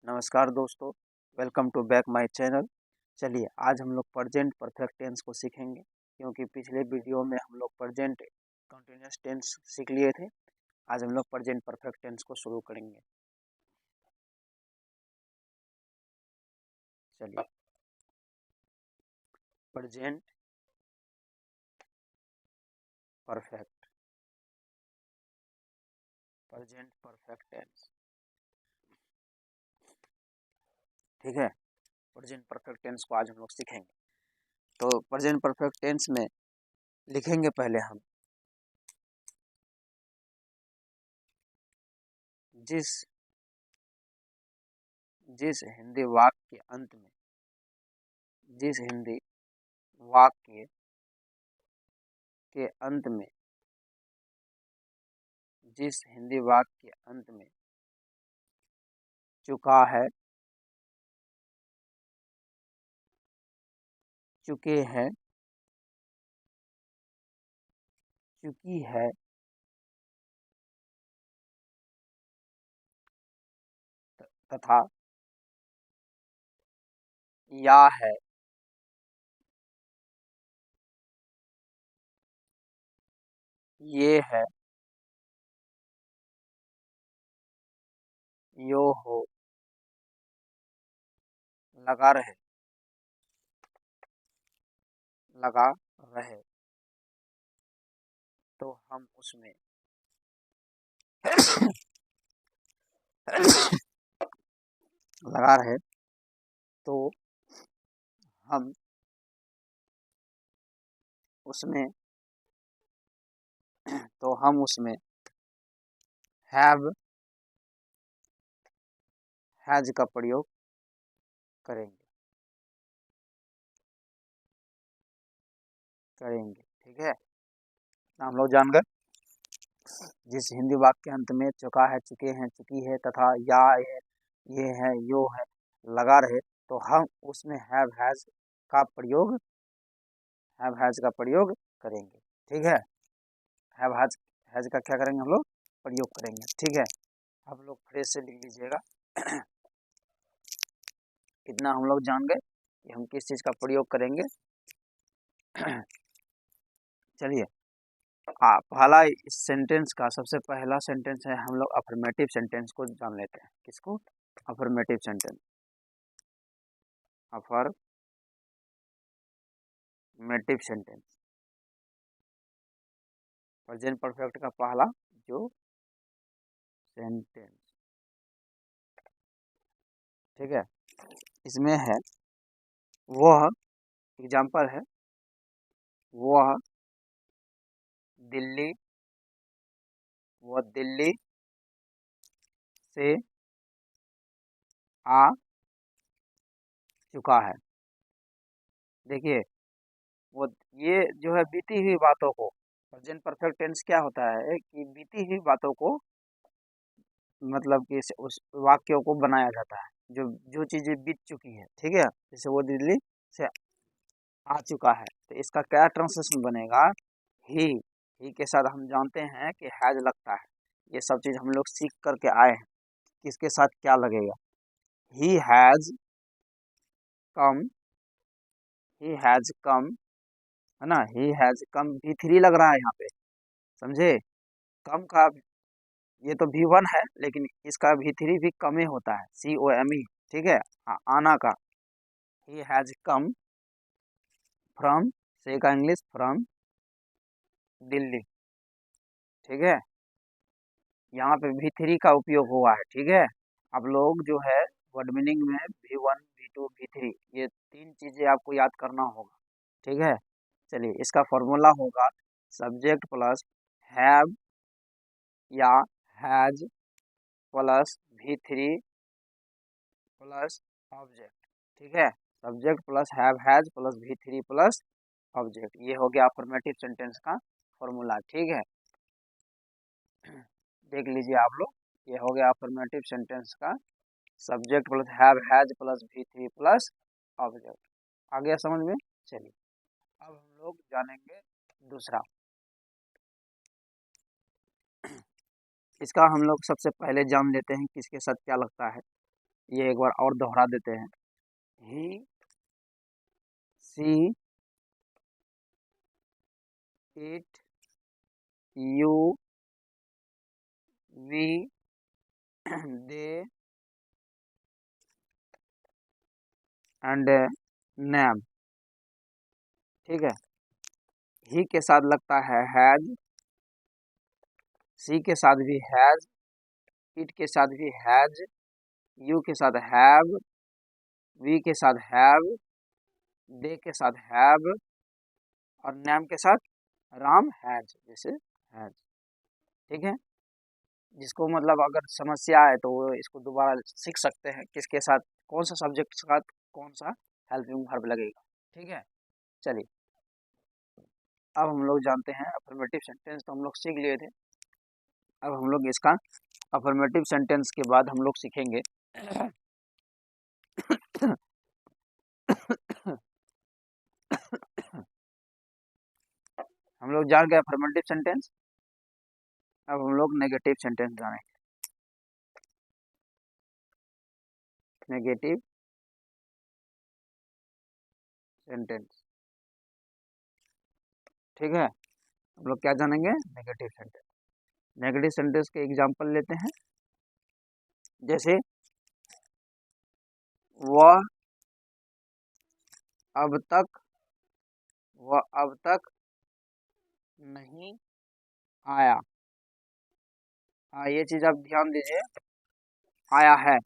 नमस्कार दोस्तों, welcome to back my channel. चलिए आज हम लोग प्रेजेंट परफेक्ट टेंस को सीखेंगे, क्योंकि पिछले वीडियो में हम लोग प्रेजेंट कंटिन्यूअस टेंस सीख लिए थे। आज हम लोग प्रेजेंट परफेक्ट टेंस को शुरू करेंगे। चलिए, present perfect present perfect tense, ठीक है। प्रेजेंट परफेक्ट टेंस को आज हम लोग सीखेंगे। तो प्रेजेंट परफेक्ट टेंस में लिखेंगे पहले हम जिस जिस हिंदी वाक्य के अंत में जिस हिंदी वाक्य के अंत में जिस हिंदी वाक्य के अंत में चुका है, चुके हैं, चुकी है, तथा या है, ये है, यो हो, लगा रहे, लगा रहे, तो हम उसमें लगा रहे तो हम उसमें हैव हैज का प्रयोग करेंगे, ठीक है। हम लोग जान गए जिस हिंदी वाक्य के अंत में चुका है, चुके हैं, चुकी है तथा या है, ये है, यो है, लगा रहे तो हम उसमें हैव हैज का प्रयोग करेंगे, ठीक है। हैव हैज का क्या करेंगे हम लोग? प्रयोग करेंगे, ठीक है। आप लोग फ्रेश से लिख लीजिएगा। इतना हम लोग जान गए कि हम किस चीज़ का प्रयोग करेंगे। चलिए, पहला इस सेंटेंस का सबसे पहला सेंटेंस है, हम लोग अफर्मेटिव सेंटेंस को जान लेते हैं। किसको? Affirmative sentence. Affirmative sentence present perfect का पहला जो सेंटेंस, ठीक है। इसमें है वह, एग्जाम्पल है, वह दिल्ली वह दिल्ली से आ चुका है। देखिए, वो ये जो है बीती हुई बातों को, प्रेजेंट परफेक्ट टेंस क्या होता है कि बीती हुई बातों को मतलब कि उस वाक्यों को बनाया जाता है, जो जो चीज़ें बीत चुकी है, ठीक है। जैसे वो दिल्ली से आ चुका है, तो इसका क्या ट्रांसलेशन बनेगा? ही के साथ हम जानते हैं कि हैज लगता है। ये सब चीज़ हम लोग सीख करके आए हैं, किसके साथ क्या लगेगा। He has come, he has come, है ना। ही हैज कम V3 लग रहा है यहाँ पे, समझे। कम का ये तो V1 है, लेकिन इसका V3 भी कम ही होता है, COME, ठीक है। हाँ, आना का। ही हैज कम फ्रॉम, से का इंग्लिश फ्रॉम दिल्ली, ठीक है। यहाँ पे V3 का उपयोग हुआ है, ठीक है। आप लोग जो है वर्ड मीनिंग में V1, V2, V3 ये तीन चीजें आपको याद करना होगा, ठीक है। चलिए, इसका फॉर्मूला होगा सब्जेक्ट प्लस हैव या has plus V3 plus object, ठीक है। Subject plus have has plus V3 plus object, ये हो गया अफर्मेटिव सेंटेंस का फॉर्मूला, ठीक है। देख लीजिए आप लोग, ये हो गया अफर्मेटिव सेंटेंस का subject plus have has plus V3 plus object. आ गया समझ में? चलिए, अब हम लोग जानेंगे दूसरा। इसका हम लोग सबसे पहले जान लेते हैं किसके साथ क्या लगता है। ये एक बार और दोहरा देते हैं। He, she, it, you, we, they and नैम। ठीक है, ही के साथ लगता है हैज, सी के साथ भी हैज, इट के साथ भी हैज, यू के साथ हैव, वी के साथ हैव, दे के साथ हैव और नैम के साथ राम हैज, जैसे हैज। ठीक है, जिसको मतलब अगर समस्या है तो वो इसको दोबारा सीख सकते हैं, किसके साथ कौन सा सब्जेक्ट के साथ कौन सा हेल्पिंग वर्ब लगेगा। ठीक है, चलिए अब हम लोग जानते हैं अफर्मेटिव सेंटेंस तो हम लोग सीख लिए थे। अब हम लोग इसका अफर्मेटिव सेंटेंस के बाद हम लोग सीखेंगे हम लोग जान गए अफर्मेटिव सेंटेंस। अब हम लोग नेगेटिव सेंटेंस जानेंगे। नेगेटिव सेंटेंस, ठीक है, हम लोग क्या जानेंगे, नेगेटिव सेंटेंस। नेगेटिव सेंटेंस के एग्जांपल लेते हैं, जैसे वह अब तक, वह अब तक नहीं आया। हाँ, ये चीज आप ध्यान दीजिए, आया है,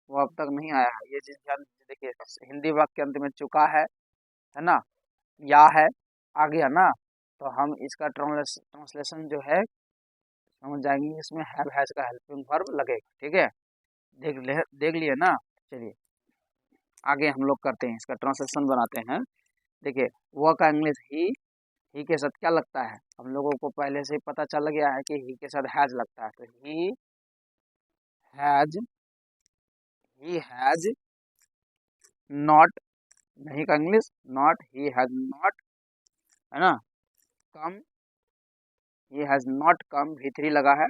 वो अब तक नहीं आया है, ये चीज ध्यान दीजिए। देखिए हिंदी वाक्य के अंत में चुका है ना, या है, आ गया ना, तो हम इसका ट्रांसलेशन जो है समझ जाएंगे, इसमें हैव हैज का हेल्पिंग वर्ब लगेगा। ठीक है, देख लिए ना। चलिए आगे हम लोग करते हैं, इसका ट्रांसलेशन बनाते हैं। देखिए वह का इंग्लिश ही के साथ क्या लगता है, हम लोगों को पहले से ही पता चल गया है कि ही के साथ हैज लगता है, तो हैज ही हैज नॉट, नहीं का English not, he has not, है ना, कम, he has not come, V3 लगा है।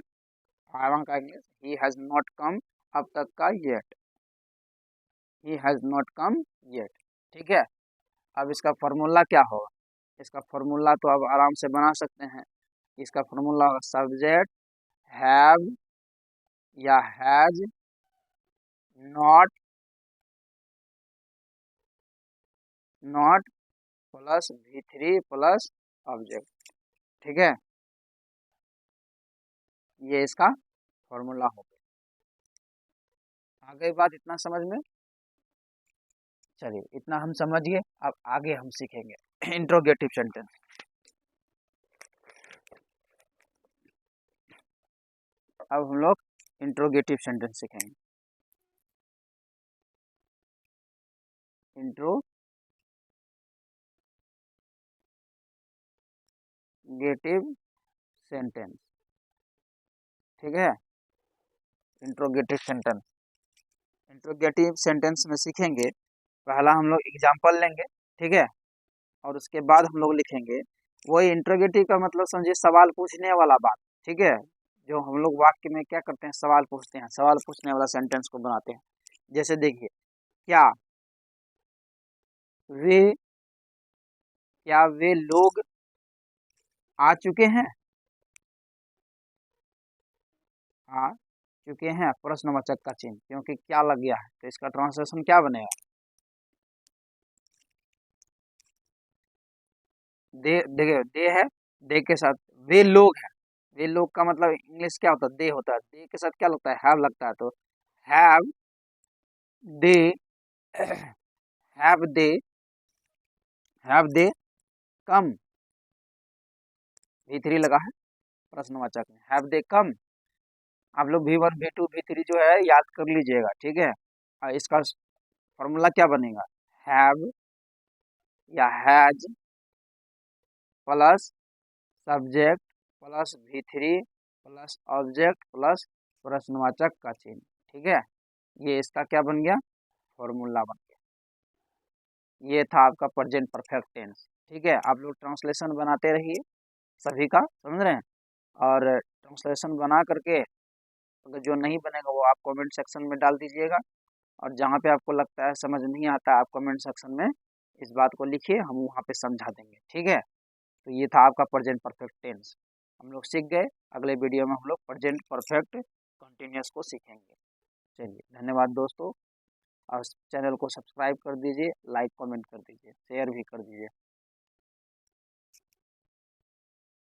आयरन का English he has not come, अब तक का yet, he has not come yet. ठीक है, अब इसका फॉर्मूला क्या होगा, इसका फॉर्मूला तो अब आराम से बना सकते हैं। इसका फॉर्मूला होगा सब्जेक्ट हैव या has not, not plus V3 plus object. ठीक है, ये इसका फॉर्मूला हो गया। आ गई बात इतना समझ में। चलिए इतना हम समझ गए, अब आगे हम सीखेंगे इंट्रोगेटिव सेंटेंस। अब हम लोग इंट्रोगेटिव सेंटेंस सीखेंगे। इंट्रोगेटिव सेंटेंस, ठीक है, इंट्रोगेटिव सेंटेंस। इंट्रोगेटिव सेंटेंस में सीखेंगे, पहला हम लोग एग्जाम्पल लेंगे, ठीक है, और उसके बाद हम लोग लिखेंगे। वही इंट्रोगेटिव का मतलब समझिए सवाल पूछने वाला बात। ठीक है, जो हम लोग वाक्य में क्या करते हैं, सवाल पूछते हैं, सवाल पूछने वाला सेंटेंस को बनाते हैं। जैसे देखिए, क्या वे, क्या वे लोग आ चुके हैं, आ चुके हैं, प्रश्नवाचक का चिन्ह, क्योंकि क्या लग गया है, तो इसका ट्रांसलेशन क्या बनेगा, दे, देखिए दे है, दे के साथ वे लोग हैं, वे लोग का मतलब इंग्लिश क्या होता है, दे होता है, दे के साथ क्या लगता है, हैव लगता है, तो have they, have they, have they come, V3 लगा है प्रश्नवाचक में, हैव दे कम। आप लोग V1 V2 V3 जो है याद कर लीजिएगा। ठीक है, और इसका फॉर्मूला क्या बनेगा, हैव या has plus subject plus V3 plus object plus प्रश्नवाचक का चिन्ह। ठीक है, ये इसका क्या बन गया, फॉर्मूला बन गया। ये था आपका प्रेजेंट परफेक्ट टेंस। ठीक है, आप लोग ट्रांसलेशन बनाते रहिए, सभी का समझ रहे हैं, और ट्रांसलेशन बना करके अगर जो नहीं बनेगा वो आप कमेंट सेक्शन में डाल दीजिएगा, और जहाँ पे आपको लगता है समझ नहीं आता आप कमेंट सेक्शन में इस बात को लिखिए, हम वहाँ पे समझा देंगे, ठीक है। तो ये था आपका प्रेजेंट परफेक्ट टेंस, हम लोग सीख गए। अगले वीडियो में हम लोग प्रेजेंट परफेक्ट कंटिन्यूअस को सीखेंगे। चलिए धन्यवाद दोस्तों, और चैनल को सब्सक्राइब कर दीजिए, लाइक कमेंट कर दीजिए, शेयर भी कर दीजिए।